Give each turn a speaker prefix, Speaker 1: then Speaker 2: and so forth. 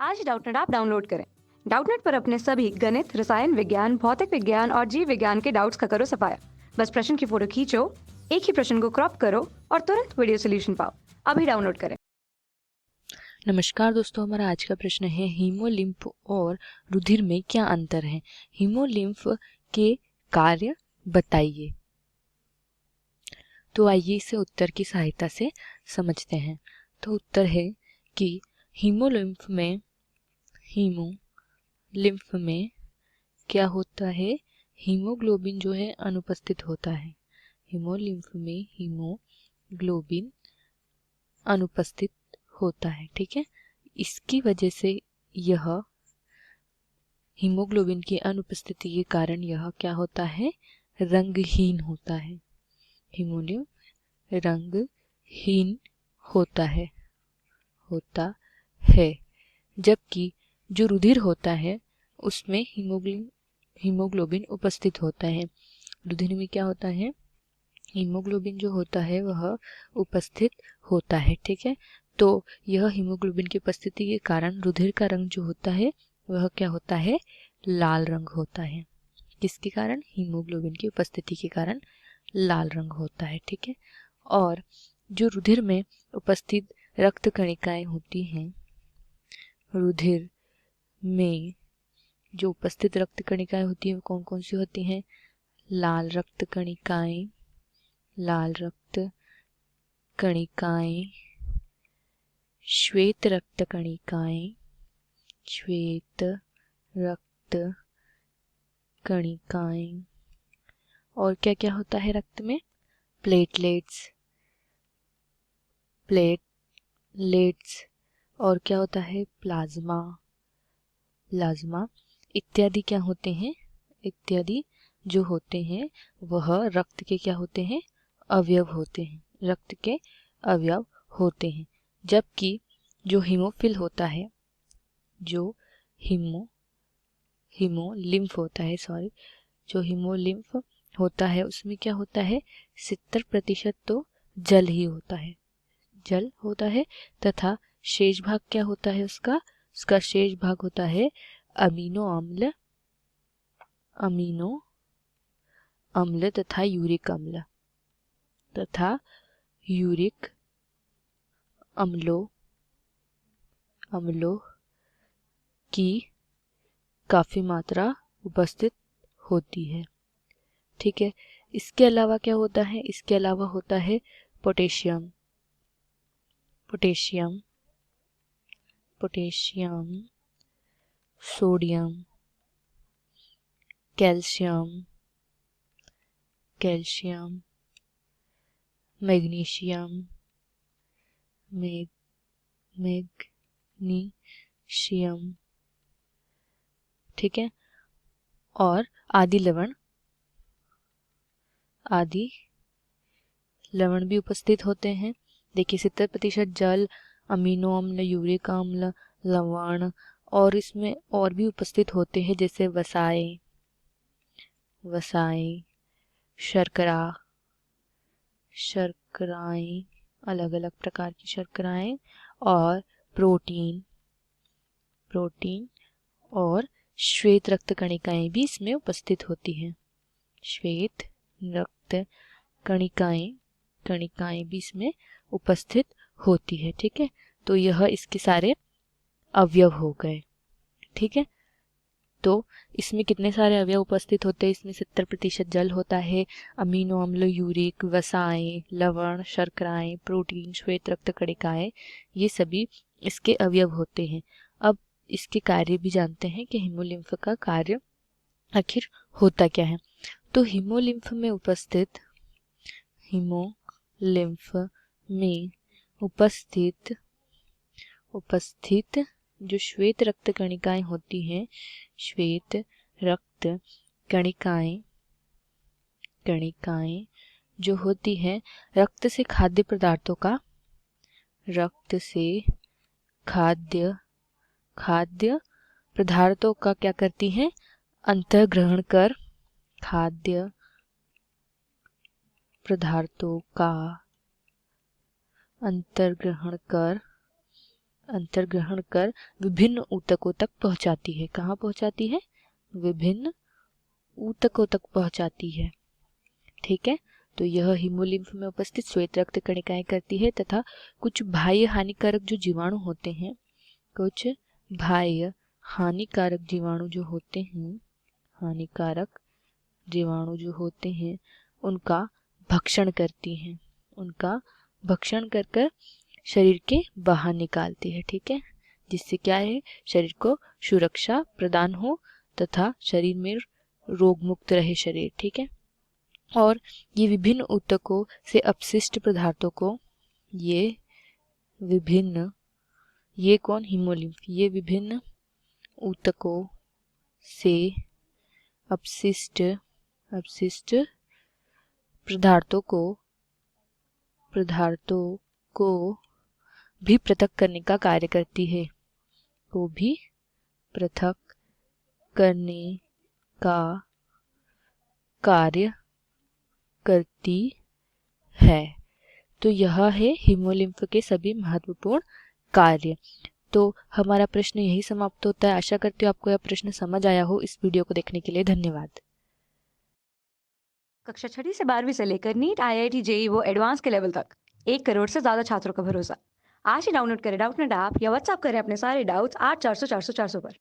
Speaker 1: आज Doubtnut app download करें। Doubtnut पर अपने सभी गणित, रसायन विज्ञान, भौतिक विज्ञान और जीव विज्ञान के डाउट्स का करो सफाया। बस प्रश्न की फोटो खींचो, एक ही प्रश्न को क्रॉप करो और तुरंत वीडियो सोल्यूशन पाओ। अभी डाउनलोड करें।
Speaker 2: नमस्कार दोस्तों, हमारा आज का प्रश्न है हीमोलिम्फ और रुधिर में क्या अंतर है। हीमोलिम्फ के कार्य बताइए। तो आइए इसे उत्तर की सहायता से समझते हैं। तो उत्तर है कि हीमोलिम्फ में क्या होता है, हीमोग्लोबिन जो है अनुपस्थित होता है। हीमोलिम्फ में हीमोग्लोबिन अनुपस्थित होता है, ठीक है। इसकी वजह से यह हीमोग्लोबिन की अनुपस्थिति के कारण यह क्या होता है, रंगहीन होता है। हीमोग्लोबिन रंगहीन होता है जबकि जो रुधिर होता है उसमें हीमोग्लोबिन उपस्थित होता है। रुधिर में क्या होता है, हीमोग्लोबिन जो होता है वह उपस्थित होता है, ठीक है। तो यह हीमोग्लोबिन की उपस्थिति के कारण रुधिर का रंग जो होता है वह क्या होता है, लाल रंग होता है। किसके कारण, हीमोग्लोबिन की उपस्थिति के कारण लाल रंग होता है, ठीक है। और जो रुधिर में उपस्थित रक्त कणिकाएं होती हैं, रुधिर में जो उपस्थित रक्त कणिकाएं होती हैं वो कौन कौन सी होती हैं, लाल रक्त कणिकाएं, श्वेत रक्त कणिकाएं, और क्या क्या होता है रक्त में, प्लेटलेट्स और क्या होता है, प्लाज्मा इत्यादि क्या होते हैं, इत्यादि जो होते हैं वह रक्त के क्या होते हैं, अवयव होते हैं। जबकि जो हीमोफिल होता है, जो हीमोलिम्फ होता है उसमें क्या होता है, 70% तो जल ही होता है तथा शेष भाग क्या होता है, उसका शेष भाग होता है अमीनो अम्ल तथा यूरिक अम्लों की काफी मात्रा उपस्थित होती है, ठीक है। इसके अलावा क्या होता है, इसके अलावा होता है पोटेशियम, सोडियम, कैल्शियम, मैग्नीशियम, ठीक है। और आदि लवण भी उपस्थित होते हैं। देखिए 70% जल, अमीनो अम्ल, यूरिक अम्ल, लवण, और इसमें और भी उपस्थित होते हैं जैसे वसाएं, शर्कराएं, अलग अलग प्रकार की शर्कराएं, और प्रोटीन और श्वेत रक्त कणिकाएं भी इसमें उपस्थित होती हैं। श्वेत रक्त कणिकाएं भी इसमें उपस्थित होती है, ठीक है। तो यह इसके सारे अवयव हो गए, ठीक है। तो इसमें कितने सारे अवयव उपस्थित होते हैं, इसमें 70% जल होता है, अमीनो अम्ल, यूरिक, वसाएं, लवण, शर्कराएं, प्रोटीन, श्वेत रक्त कणिकाएं, ये सभी इसके अवयव होते हैं। अब इसके कार्य भी जानते हैं कि हीमोलिम्फ का कार्य आखिर होता क्या है। तो हीमोलिम्फ में उपस्थित जो श्वेत रक्त कणिकाएं होती हैं, श्वेत रक्त कणिकाएं जो होती हैं, रक्त से खाद्य पदार्थों का क्या करती हैं, अंतर्ग्रहण कर खाद्य पदार्थों का अंतर्ग्रहण कर अंतर्ग्रहण कर विभिन्न ऊतकों तक पहुंचाती है। कहाँ पहुंचाती है? विभिन्न ऊतकों तक पहुंचाती है। ठीक है, तो यह हीमोलिम्फ में उपस्थित श्वेत रक्त कणिकाएं करती है तथा कुछ बाह्य हानिकारक जो जीवाणु होते हैं, कुछ बाह्य हानिकारक जीवाणु जो होते हैं, हानिकारक जीवाणु जो होते हैं उनका भक्षण करती हैं, उनका भक्षण कर कर शरीर के बाहर निकालती है। ठीक है, जिससे क्या है, शरीर को सुरक्षा प्रदान हो तथा शरीर में रोग मुक्त रहे शरीर। ठीक है, और ये विभिन्न ऊतकों से अपशिष्ट पदार्थों को, ये विभिन्न, ये कौन? हीमोलिम्फ, ये विभिन्न ऊतकों से अपशिष्ट पदार्थों को भी पृथक करने का कार्य करती है, को भी पृथक करने का कार्य करती है। तो यह है हीमोलिम्फ के सभी महत्वपूर्ण कार्य। तो हमारा प्रश्न यही समाप्त होता है। आशा करती हूँ आपको यह प्रश्न समझ आया हो। इस वीडियो को देखने के लिए धन्यवाद।
Speaker 1: कक्षा 6वीं से 12वीं से लेकर नीट, IIT, JEE वो एडवांस के लेवल तक 1 करोड़ से ज़्यादा छात्रों का भरोसा। आज ही डाउनलोड करें डाउटनेट ऐप या व्हाट्सएप करें अपने सारे डाउट्स 8400 400 400 पर।